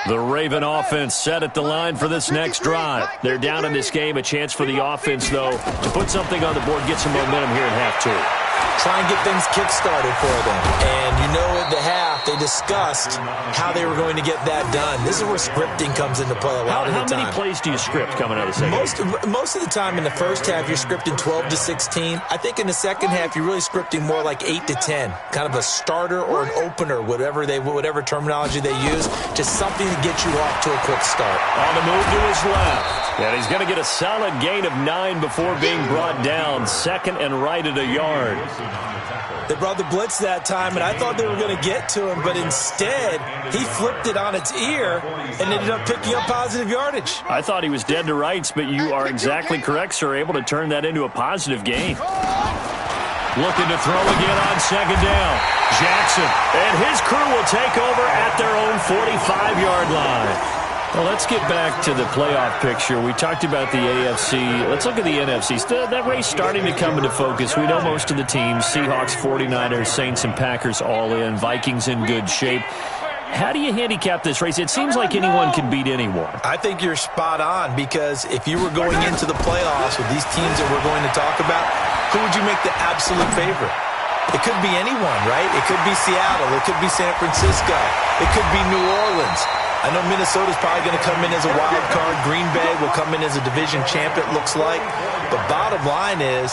The Raven offense set at the line for this next drive. They're down in this game. A chance for the offense, though, to put something on the board, get some momentum here in half two. Try and get things kick-started for them. And you know at the half, they discussed how they were going to get that done. This is where scripting comes into play a lot of the time. How many plays do you script coming out of the second? Most of the time in the first half, you're scripting 12 to 16. I think in the second half, you're really scripting more like 8 to 10. Kind of a starter or an opener, whatever terminology they use. Just something to get you off to a quick start. On the move to his left. And he's going to get a solid gain of 9 before being brought down. Second and right at a yard. They brought the blitz that time, and I thought they were going to get to him, but instead, he flipped it on its ear and ended up picking up positive yardage. I thought he was dead to rights, but you are exactly correct, sir. Able to turn that into a positive gain. Looking to throw again on second down. Jackson and his crew will take over at their own 45-yard line. Well, let's get back to the playoff picture. We talked about the AFC. Let's look at the NFC. That race starting to come into focus. We know most of the teams, Seahawks, 49ers, Saints, and Packers all in. Vikings in good shape. How do you handicap this race? It seems like anyone can beat anyone. I think you're spot on, because if you were going into the playoffs with these teams that we're going to talk about, who would you make the absolute favorite? It could be anyone, right? It could be Seattle. It could be San Francisco. It could be New Orleans. I know Minnesota's probably going to come in as a wild card. Green Bay will come in as a division champ, it looks like. But bottom line is,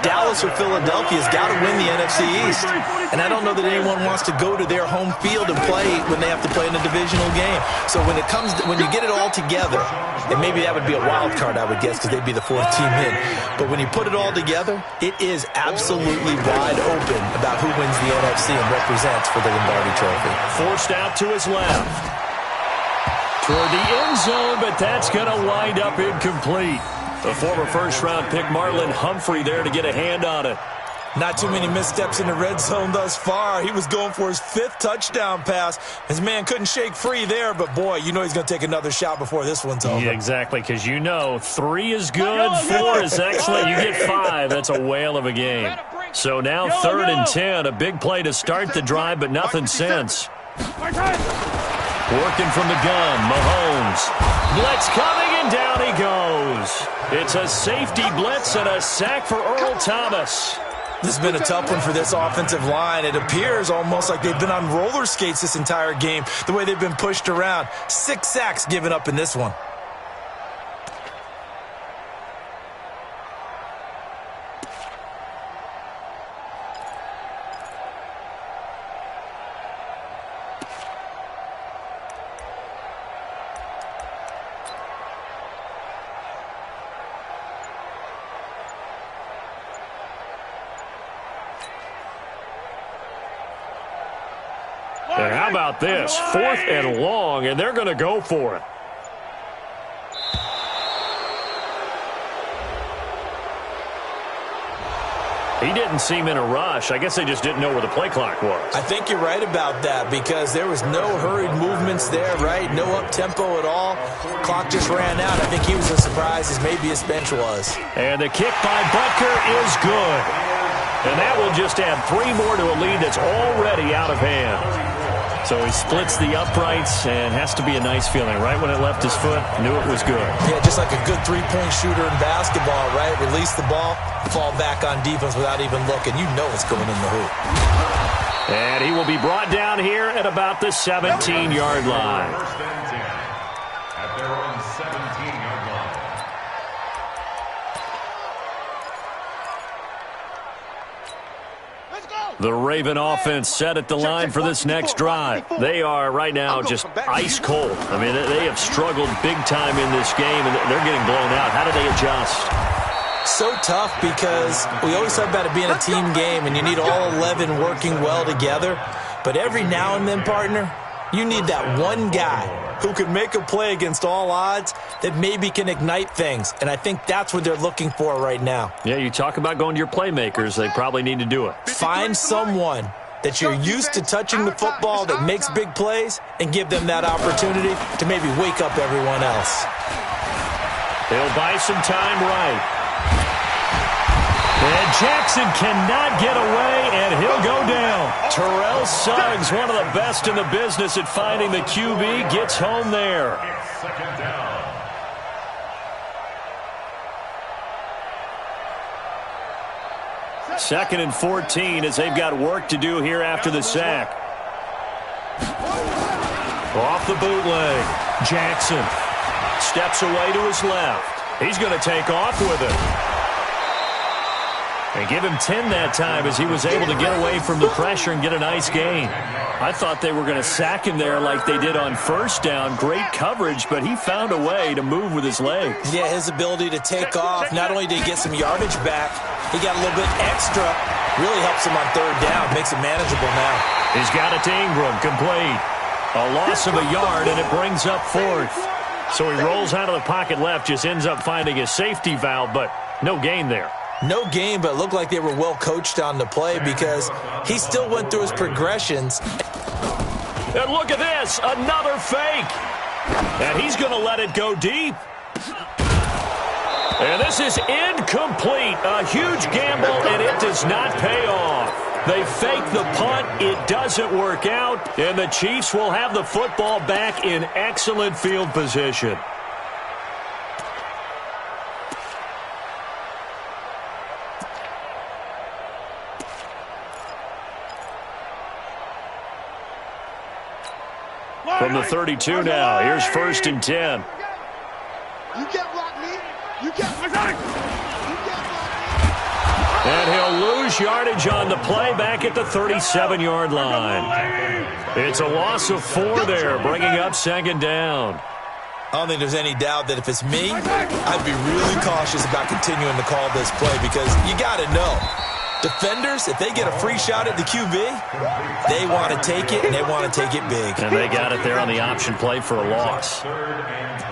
Dallas or Philadelphia's got to win the NFC East. And I don't know that anyone wants to go to their home field and play when they have to play in a divisional game. So when you get it all together, and maybe that would be a wild card, I would guess, because they'd be the fourth team in. But when you put it all together, it is absolutely wide open about who wins the NFC and represents for the Lombardi Trophy. Forced out to his left. Toward the end zone, but that's going to wind up incomplete. The former first-round pick, Marlon Humphrey, there to get a hand on it. Not too many missteps in the red zone thus far. He was going for his 5th touchdown pass. His man couldn't shake free there, but, boy, you know he's going to take another shot before this one's over. Yeah, exactly, because you know 3 is good, 4 is excellent. You get 5. That's a whale of a game. So now 3rd and 10, a big play to start the drive, but nothing since. Working from the gun, Mahomes. Blitz coming, and down he goes. It's a safety blitz and a sack for Earl Thomas. This has been a tough one for this offensive line. It appears almost like they've been on roller skates this entire game, the way they've been pushed around. 6 sacks given up in this one. And how about this? 4th and long, and they're going to go for it. He didn't seem in a rush. I guess they just didn't know where the play clock was. I think you're right about that, because there was no hurried movements there, right? No up-tempo at all. Clock just ran out. I think he was as surprised as maybe his bench was. And the kick by Butker is good. And that will just add 3 more to a lead that's already out of hand. So he splits the uprights, and has to be a nice feeling. Right when it left his foot, knew it was good. Yeah, just like a good 3-point shooter in basketball, right? Release the ball, fall back on defense without even looking. You know it's going in the hoop. And he will be brought down here at about the 17-yard line. At their own 17-yard line. The Raven offense set at the line for this next drive. They are right now just ice cold. I mean, they have struggled big time in this game, and they're getting blown out. How do they adjust? So tough, because we always talk about it being a team game, and you need all 11 working well together. But every now and then, partner, you need that one guy who can make a play against all odds that maybe can ignite things. And I think that's what they're looking for right now. Yeah, you talk about going to your playmakers. They probably need to do it. Find someone that you're used to touching the football that makes big plays, and give them that opportunity to maybe wake up everyone else. They'll buy some time right. And Jackson cannot get away, and he'll go down. Terrell Suggs, one of the best in the business at finding the QB, gets home there. Second down. Second and 14 as they've got work to do here after the sack. Off the bootleg. Jackson steps away to his left. He's going to take off with it. And give him 10 that time as he was able to get away from the pressure and get a nice gain. I thought they were going to sack him there like they did on first down. Great coverage, but he found a way to move with his legs. Yeah, his ability to take off, not only did he get some yardage back, he got a little bit extra. Really helps him on third down, makes it manageable now. He's got it to Ingram, complete. A loss of a yard, and it brings up fourth. So he rolls out of the pocket left, just ends up finding a safety valve, but no gain there. No gain, but it looked like they were well coached on the play because he still went through his progressions. And look at this, another fake. And he's going to let it go deep. And this is incomplete. A huge gamble, and it does not pay off. They fake the punt. It doesn't work out. And the Chiefs will have the football back in excellent field position. From the 32 now, here's 1st and 10. You can't block me. You can't block me. And he'll lose yardage on the play back at the 37-yard line. It's a loss of 4 there, bringing up 2nd down. I don't think there's any doubt that if it's me, I'd be really cautious about continuing to call this play because you got to know. Defenders, if they get a free shot at the QB, they want to take it, and they want to take it big. And they got it there on the option play for a loss. 3rd and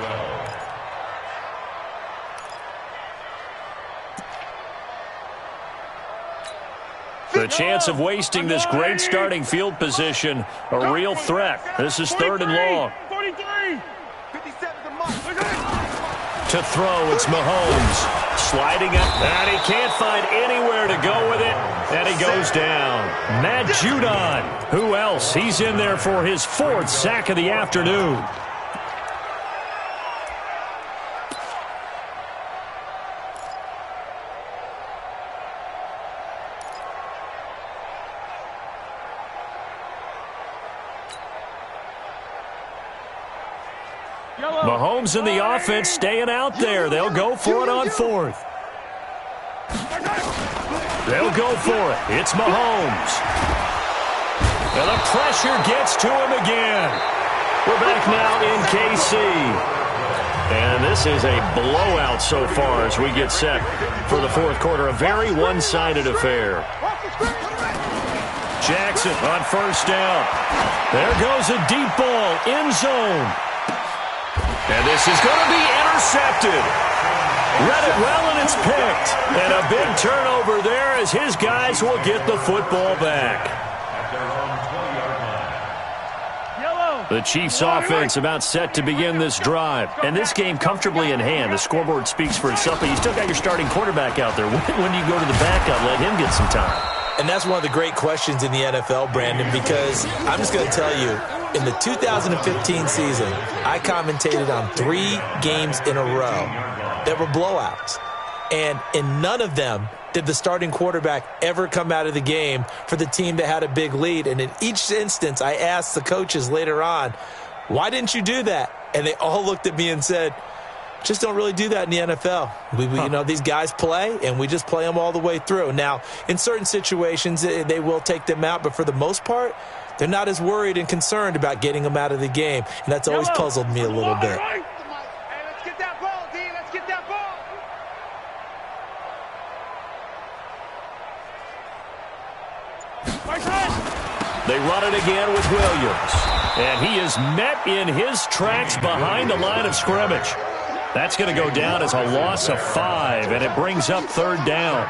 12. The chance of wasting this great starting field position, a real threat. This is 3rd and long. 43. 57 the mark. To throw, it's Mahomes. Sliding up, and he can't find anywhere to go with it, and he goes down. Matt Judon, who else? He's in there for his 4th sack of the afternoon. Mahomes and the offense staying out there. They'll go for it on 4th. They'll go for it. It's Mahomes. And the pressure gets to him again. We're back now in KC. And this is a blowout so far as we get set for the 4th quarter. A very one-sided affair. Jackson on 1st down. There goes a deep ball, end zone. And this is going to be intercepted. Read it well, and it's picked. And a big turnover there as his guys will get the football back. The Chiefs offense about set to begin this drive. And this game comfortably in hand. The scoreboard speaks for itself, but you still got your starting quarterback out there. When do you go to the backup, let him get some time? And that's one of the great questions in the NFL, Brandon, because I'm just going to tell you, in the 2015 season, I commentated on 3 games in a row that were blowouts. And in none of them did the starting quarterback ever come out of the game for the team that had a big lead. And in each instance, I asked the coaches later on, why didn't you do that? And they all looked at me and said, just don't really do that in the NFL. You know, these guys play, and we just play them all the way through. Now, in certain situations, they will take them out, but for the most part, they're not as worried and concerned about getting them out of the game, and that's always puzzled me a little bit. Hey, let's get that ball, D. Let's get that ball. They run it again with Williams. And he is met in his tracks behind the line of scrimmage. That's going to go down as a loss of 5, and it brings up 3rd down.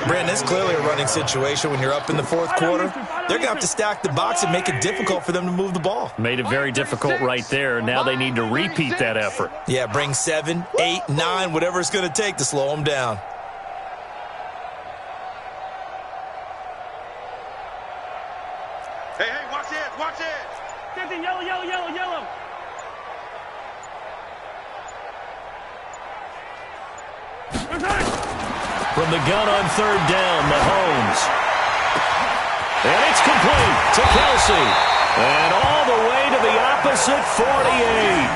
Brandon, it's clearly a running situation when you're up in the 4th quarter. They're going to have to stack the box and make it difficult for them to move the ball. Made it very difficult right there. Now they need to repeat that effort. Yeah, bring 7, 8, 9, whatever it's going to take to slow them down. Hey, watch it, watch it. 50, yellow, yellow, yellow, yellow. From the gun on third down, Mahomes. And it's complete to Kelsey. And all the way to the opposite 48.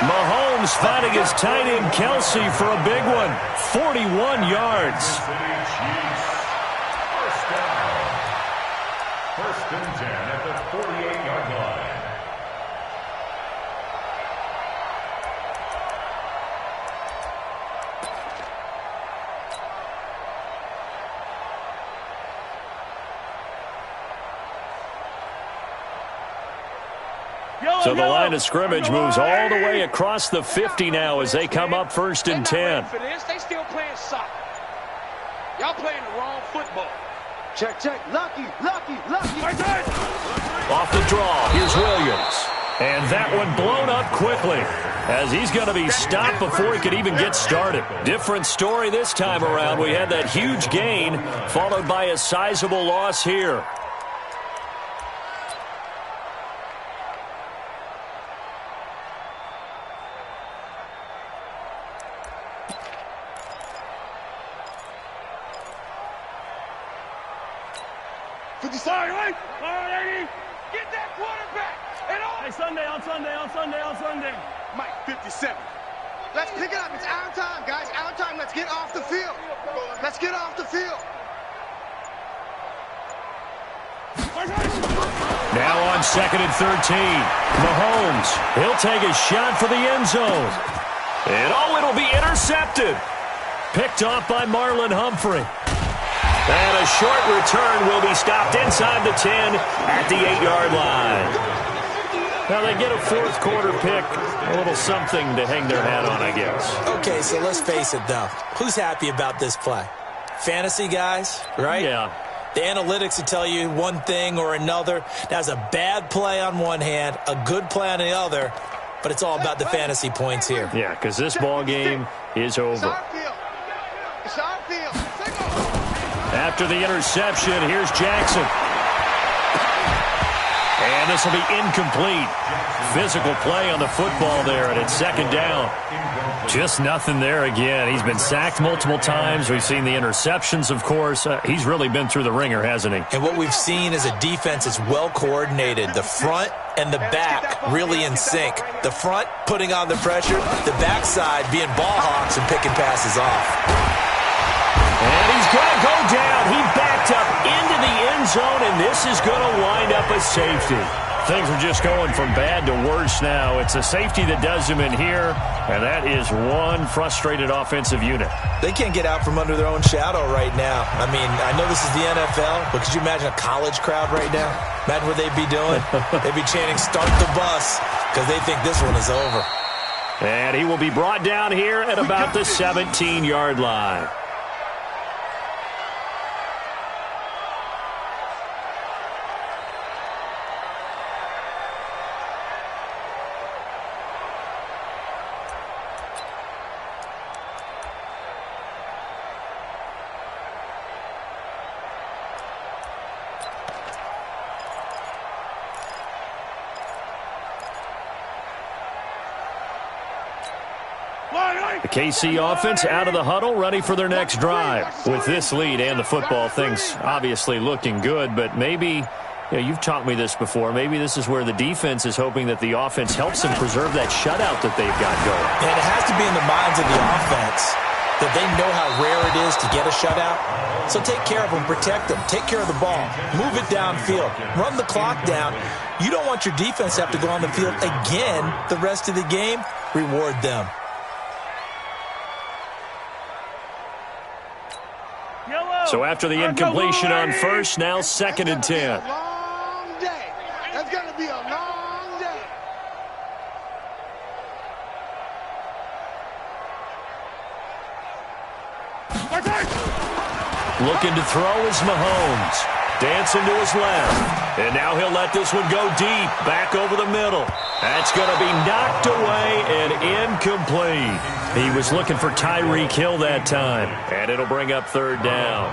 Mahomes finding his tight end Kelsey for a big one. 41 yards. First and 10 at the 48-yard line. So the line of scrimmage moves all the way across the 50 now as they come up first and 10. For this, they still playing soccer. Y'all playing the wrong football. Check. Lucky. Off the draw, here's Williams. And that one blown up quickly as he's going to be stopped before he could even get started. Different story this time around. We had that huge gain followed by a sizable loss here. Sorry, Get that quarterback. And all. Hey, Sunday. Mike, 57. Let's pick it up. It's our time, guys. Our time. Let's get off the field. Now on second and 13. Mahomes. He'll take a shot for the end zone. And it'll be intercepted. Picked off by Marlon Humphrey. And a short return will be stopped inside the 10 at the 8-yard line. Now they get a fourth quarter pick, a little something to hang their hat on, I guess. Okay, so let's face it, though. Who's happy about this play? Fantasy guys, right? Yeah. The analytics will tell you one thing or another. That's a bad play on one hand, a good play on the other, but it's all about the fantasy points here. Yeah, because this ball game is over. It's our field. After the interception, here's Jackson. And this will be incomplete. Physical play on the football there, and it's second down. Just nothing there again. He's been sacked multiple times. We've seen the interceptions, of course. He's really been through the ringer, hasn't he? And what we've seen is a defense that's well coordinated. The front and the back really in sync. The front putting on the pressure, the backside being ball hawks and picking passes off. And he's going to go down. He backed up into the end zone, and this is going to wind up a safety. Things are just going from bad to worse now. It's a safety that does him in here, and that is one frustrated offensive unit. They can't get out from under their own shadow right now. I mean, I know this is the NFL, but could you imagine a college crowd right now? Imagine what they'd be doing. They'd be chanting, "Start the bus," because they think this one is over. And he will be brought down here at about the 17-yard line. The KC offense out of the huddle, ready for their next drive. With this lead and the football, things obviously looking good, but maybe, you've taught me this before, maybe this is where the defense is hoping that the offense helps them preserve that shutout that they've got going. And it has to be in the minds of the offense that they know how rare it is to get a shutout. So take care of them, protect them, take care of the ball, move it downfield, run the clock down. You don't want your defense to have to go on the field again the rest of the game. Reward them. So after the incompletion on first, now second and 10. Long day. That's going to be a long day. Looking to throw is Mahomes. Dancing to his left. And now he'll let this one go deep, back over the middle. That's going to be knocked away and incomplete. He was looking for Tyreek Hill that time. And it'll bring up third down.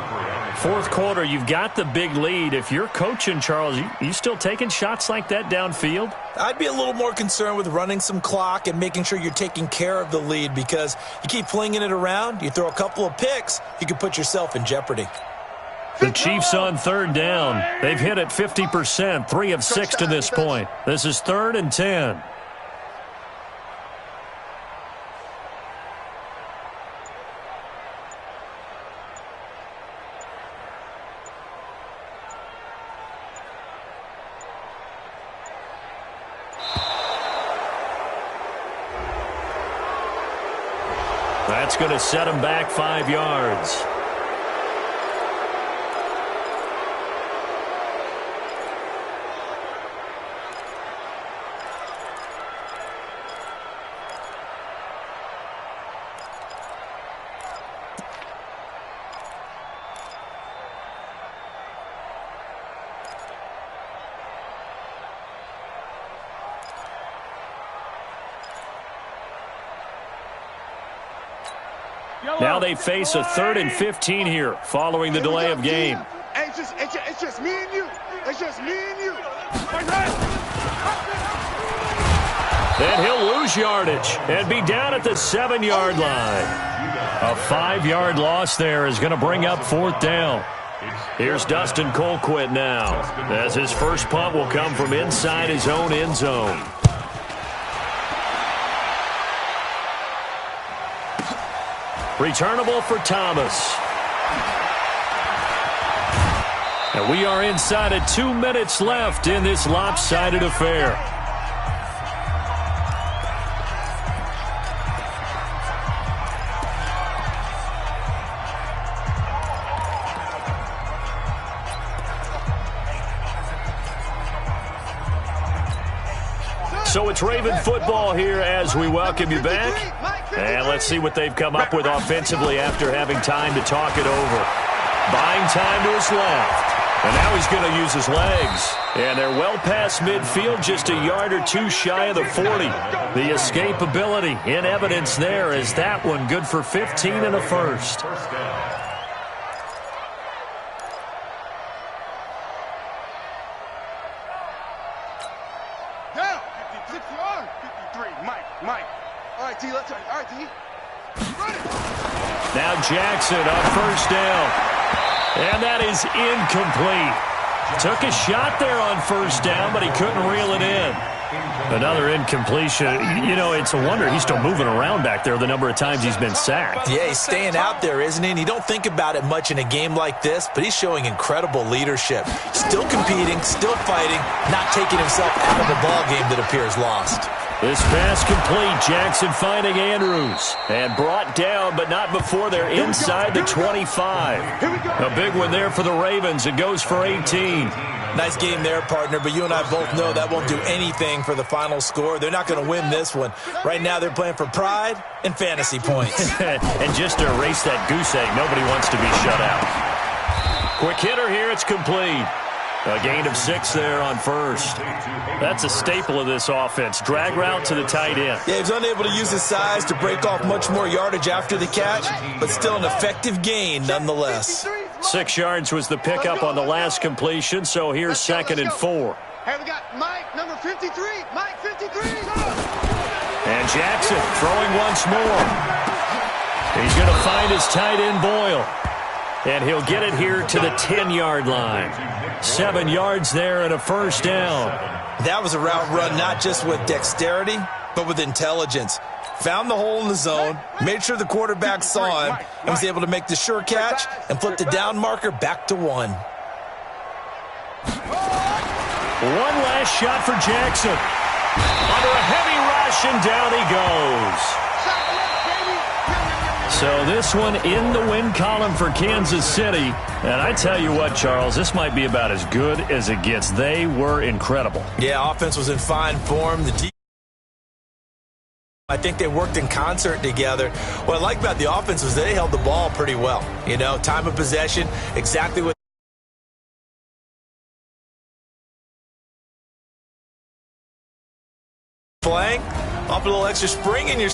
Fourth quarter, you've got the big lead. If you're coaching, Charles, you still taking shots like that downfield? I'd be a little more concerned with running some clock and making sure you're taking care of the lead, because you keep flinging it around, you throw a couple of picks, you can put yourself in jeopardy. The Chiefs on third down. They've hit it 50%, 3 of 6 to this point. This is 3rd and 10. That's going to set him back 5 yards. Now they face a 3rd and 15 here following the delay of game. Hey, it's just me and you. It's just me and you. And he'll lose yardage and be down at the 7-yard line. A 5-yard loss there is going to bring up 4th down. Here's Dustin Colquitt now, as his first punt will come from inside his own end zone. Returnable for Thomas. And we are inside of 2 minutes left in this lopsided affair. So it's Raven football here as we welcome you back. And let's see what they've come up with offensively after having time to talk it over. Buying time to his left. And now he's going to use his legs. And they're well past midfield, just a yard or two shy of the 40. The escapability in evidence there is that one good for 15 and a first. Down. 53. Mike. All right, D, let's go. All right, D. Run it. Now Jackson on first down. And that is incomplete. Took a shot there on first down, but he couldn't reel it in. Another incompletion. You know, it's a wonder he's still moving around back there the number of times he's been sacked. Yeah, he's staying out there, isn't he? And you don't think about it much in a game like this, but he's showing incredible leadership. Still competing, still fighting, not taking himself out of a ball game that appears lost. This pass complete. Jackson finding Andrews. And brought down, but not before they're inside the 25. A big one there for the Ravens. It goes for 18. Nice game there, partner, but you and I both know that won't do anything for the final score. They're not going to win this one. Right now they're playing for pride and fantasy points. And just to erase that goose egg, nobody wants to be shut out. Quick hitter here. It's complete. A gain of 6 there on first. That's a staple of this offense. Drag route to the tight end. Yeah, he was unable to use his size to break off much more yardage after the catch, but still an effective gain nonetheless. 6 yards was the pickup on the last completion, so here's 2nd and 4. Hey, we got Mike, number 53. Mike, 53. And Jackson throwing once more. He's going to find his tight end Boyle. And he'll get it here to the 10-yard line. 7 yards there and a first down. That was a route run not just with dexterity, but with intelligence. Found the hole in the zone, made sure the quarterback saw him, and was able to make the sure catch and flip the down marker back to 1. One last shot for Jackson. Under a heavy rush, and down he goes. So this one in the win column for Kansas City. And I tell you what, Charles, this might be about as good as it gets. They were incredible. Yeah, offense was in fine form. I think they worked in concert together. What I like about the offense was they held the ball pretty well. You know, time of possession, exactly what playing. Off a little extra spring in your